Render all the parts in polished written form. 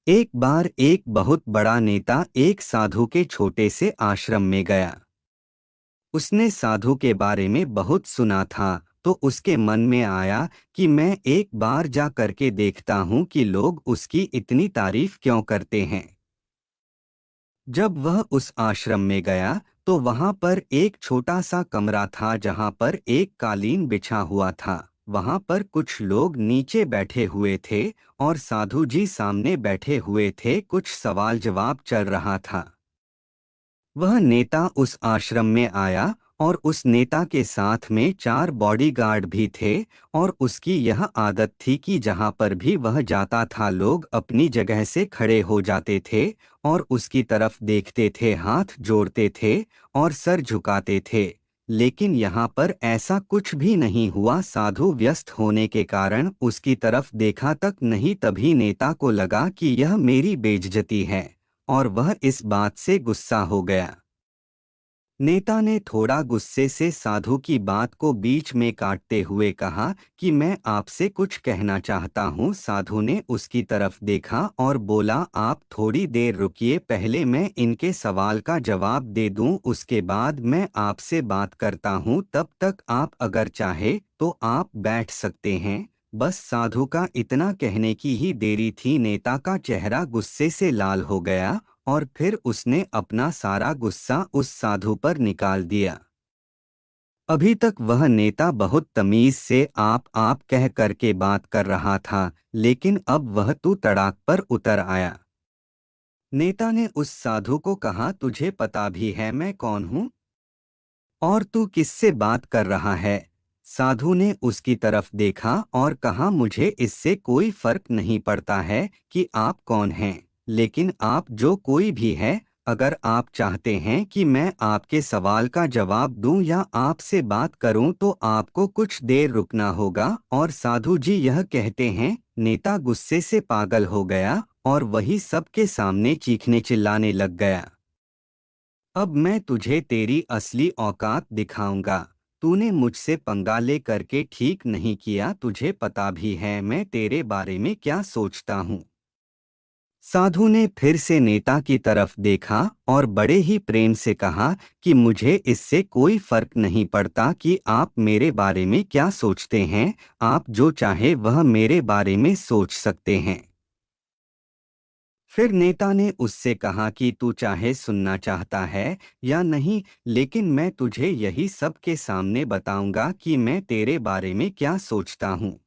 एक बार एक बहुत बड़ा नेता एक साधु के छोटे से आश्रम में गया। उसने साधु के बारे में बहुत सुना था, तो उसके मन में आया कि मैं एक बार जा करके देखता हूँ कि लोग उसकी इतनी तारीफ क्यों करते हैं। जब वह उस आश्रम में गया तो वहां पर एक छोटा सा कमरा था जहां पर एक कालीन बिछा हुआ था। वहां पर कुछ लोग नीचे बैठे हुए थे और साधु जी सामने बैठे हुए थे। कुछ सवाल जवाब चल रहा था। वह नेता उस आश्रम में आया और उस नेता के साथ में 4 बॉडीगार्ड भी थे। और उसकी यह आदत थी कि जहां पर भी वह जाता था लोग अपनी जगह से खड़े हो जाते थे और उसकी तरफ देखते थे, हाथ जोड़ते थे और सर झुकाते थे। लेकिन यहाँ पर ऐसा कुछ भी नहीं हुआ। साधु व्यस्त होने के कारण उसकी तरफ देखा तक नहीं। तभी नेता को लगा कि यह मेरी बेइज्जती है और वह इस बात से गुस्सा हो गया। नेता ने थोड़ा गुस्से से साधु की बात को बीच में काटते हुए कहा कि मैं आपसे कुछ कहना चाहता हूँ। साधु ने उसकी तरफ देखा और बोला, आप थोड़ी देर रुकिए, पहले मैं इनके सवाल का जवाब दे दूं, उसके बाद मैं आपसे बात करता हूँ। तब तक आप अगर चाहे तो आप बैठ सकते हैं। बस साधु का इतना कहने की ही देरी थी। नेता का चेहरा गुस्से से लाल हो गया और फिर उसने अपना सारा गुस्सा उस साधु पर निकाल दिया। अभी तक वह नेता बहुत तमीज से आप कह करके बात कर रहा था, लेकिन अब वह तू तड़ाक पर उतर आया। नेता ने उस साधु को कहा, तुझे पता भी है मैं कौन हूँ और तू किससे बात कर रहा है? साधु ने उसकी तरफ देखा और कहा, मुझे इससे कोई फर्क नहीं पड़ता है कि आप कौन हैं, लेकिन आप जो कोई भी है, अगर आप चाहते हैं कि मैं आपके सवाल का जवाब दूं या आपसे बात करूं तो आपको कुछ देर रुकना होगा। और साधु जी यह कहते हैं। नेता गुस्से से पागल हो गया और वही सबके सामने चीखने चिल्लाने लग गया। अब मैं तुझे तेरी असली औकात दिखाऊंगा। तूने मुझसे पंगा ले करके ठीक नहीं किया। तुझे पता भी है मैं तेरे बारे में क्या सोचता हूँ। साधु ने फिर से नेता की तरफ देखा और बड़े ही प्रेम से कहा कि मुझे इससे कोई फर्क नहीं पड़ता कि आप मेरे बारे में क्या सोचते हैं। आप जो चाहे वह मेरे बारे में सोच सकते हैं। फिर नेता ने उससे कहा कि तू चाहे सुनना चाहता है या नहीं, लेकिन मैं तुझे यही सबके सामने बताऊंगा कि मैं तेरे बारे में क्या सोचता हूँ।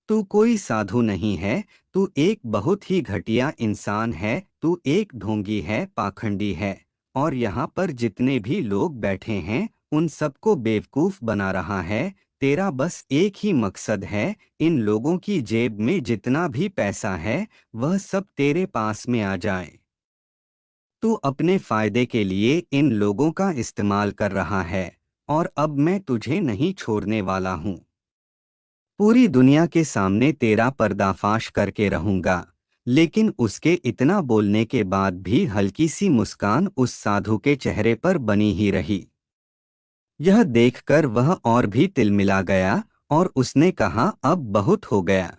तू कोई साधु नहीं है। तू एक बहुत ही घटिया इंसान है। तू एक ढोंगी है, पाखंडी है। और यहाँ पर जितने भी लोग बैठे हैं उन सबको बेवकूफ बना रहा है। तेरा बस एक ही मकसद है, इन लोगों की जेब में जितना भी पैसा है वह सब तेरे पास में आ जाए। तू अपने फायदे के लिए इन लोगों का इस्तेमाल कर रहा है और अब मैं तुझे नहीं छोड़ने वाला हूँ। पूरी दुनिया के सामने तेरा पर्दाफाश करके रहूंगा। लेकिन उसके इतना बोलने के बाद भी हल्की सी मुस्कान उस साधु के चेहरे पर बनी ही रही। यह देखकर वह और भी तिलमिला गया और उसने कहा, अब बहुत हो गया।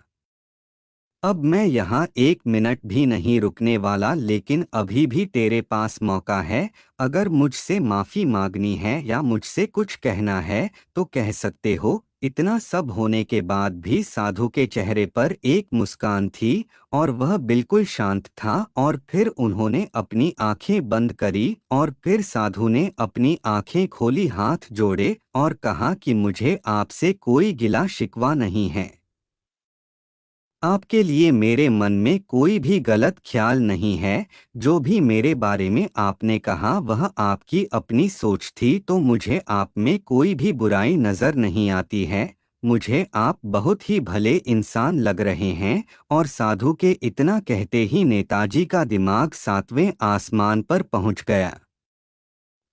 अब मैं यहाँ 1 मिनट भी नहीं रुकने वाला। लेकिन अभी भी तेरे पास मौका है। अगर मुझसे माफ़ी मांगनी है या मुझसे कुछ कहना है तो कह सकते हो। इतना सब होने के बाद भी साधु के चेहरे पर एक मुस्कान थी और वह बिल्कुल शांत था। और फिर उन्होंने अपनी आंखें बंद करी और फिर साधु ने अपनी आंखें खोली, हाथ जोड़े और कहा कि मुझे आपसे कोई गिला शिकवा नहीं है। आपके लिए मेरे मन में कोई भी गलत ख्याल नहीं है। जो भी मेरे बारे में आपने कहा वह आपकी अपनी सोच थी, तो मुझे आप में कोई भी बुराई नज़र नहीं आती है। मुझे आप बहुत ही भले इंसान लग रहे हैं। और साधु के इतना कहते ही नेताजी का दिमाग 7वें आसमान पर पहुंच गया।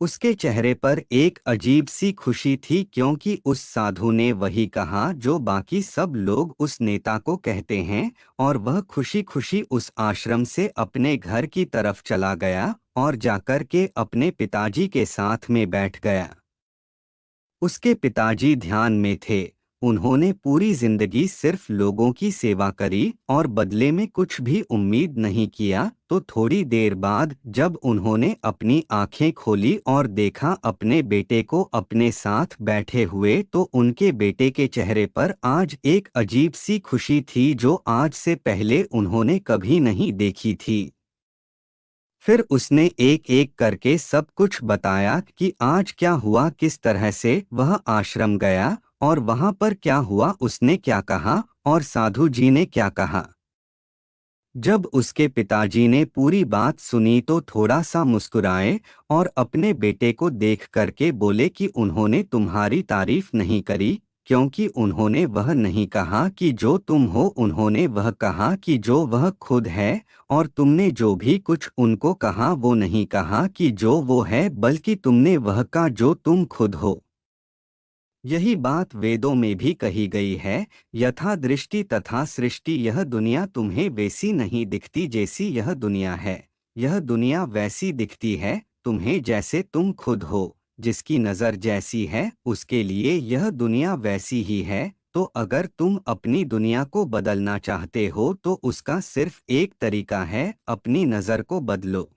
उसके चेहरे पर एक अजीब सी खुशी थी, क्योंकि उस साधु ने वही कहा जो बाकी सब लोग उस नेता को कहते हैं। और वह खुशी खुशी उस आश्रम से अपने घर की तरफ चला गया और जाकर के अपने पिताजी के साथ में बैठ गया। उसके पिताजी ध्यान में थे उन्होंने पूरी जिंदगी सिर्फ लोगों की सेवा करी और बदले में कुछ भी उम्मीद नहीं किया। तो थोड़ी देर बाद जब उन्होंने अपनी आंखें खोली और देखा अपने बेटे को अपने साथ बैठे हुए, तो उनके बेटे के चेहरे पर आज एक अजीब सी खुशी थी जो आज से पहले उन्होंने कभी नहीं देखी थी। फिर उसने एक एक करके सब कुछ बताया कि आज क्या हुआ, किस तरह से वह आश्रम गया और वहां पर क्या हुआ, उसने क्या कहा और साधु जी ने क्या कहा। जब उसके पिताजी ने पूरी बात सुनी तो थोड़ा सा मुस्कुराए और अपने बेटे को देख करके बोले कि उन्होंने तुम्हारी तारीफ नहीं करी, क्योंकि उन्होंने वह नहीं कहा कि जो तुम हो, उन्होंने वह कहा कि जो वह खुद है। और तुमने जो भी कुछ उनको कहा वो नहीं कहा कि जो वो है, बल्कि तुमने वह कहा जो तुम खुद हो। यही बात वेदों में भी कही गई है, यथा दृष्टि तथा सृष्टि। यह दुनिया तुम्हें वैसी नहीं दिखती जैसी यह दुनिया है, यह दुनिया वैसी दिखती है तुम्हें जैसे तुम खुद हो। जिसकी नज़र जैसी है उसके लिए यह दुनिया वैसी ही है। तो अगर तुम अपनी दुनिया को बदलना चाहते हो तो उसका सिर्फ एक तरीका है, अपनी नज़र को बदलो।